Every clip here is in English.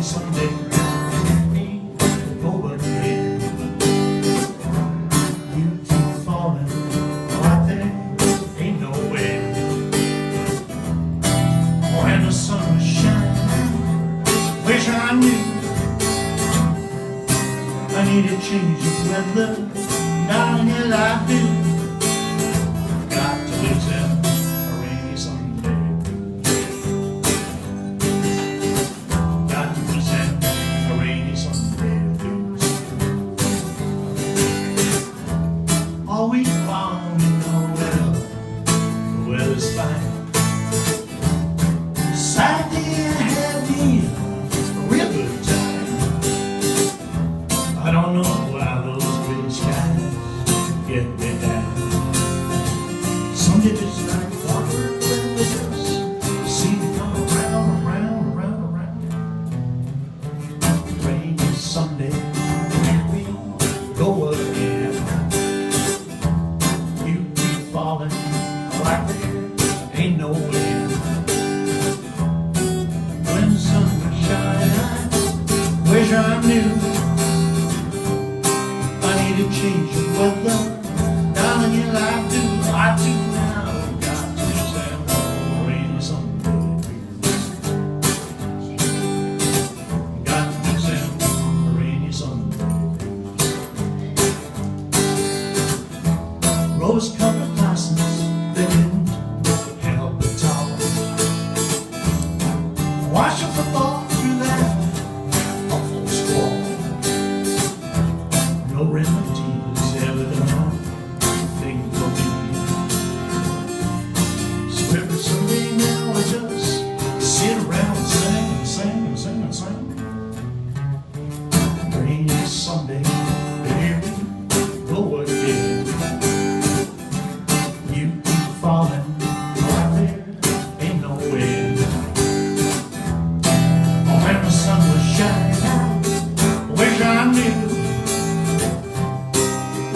someday. Let me go again. You keep falling right there, ain't no way. When the sun was shining, wish I knew I need a change of weather, darling, hell I do. Got to lose it a rainy Sunday. Got to lose it a rainy Sunday blues. All week long, you know well, the weather's fine. Saturday I had me a real good time. I don't know why those pretty skies get me down. Some days it's like water when they just seem to come around, around, around, around. Rainy Sunday, here we go again. You keep falling like there ain't no wind. When the sun was shining, I wish I knew to change the weather, darling, yeah, I do now. Got to stand for rainy Sunday blues. Got to stand for rainy Sunday blues. Rose-colored glasses, they didn't help at all. Wash up the thought through that awful squall. No remedy's ever done a thing for me. So every Sunday now I just sit around and sing and sing and sing and sing. Rainy Sunday, here we go again. You keep falling right there, ain't no wind. Oh, when the sun was shining, I wish I knew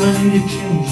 I need to change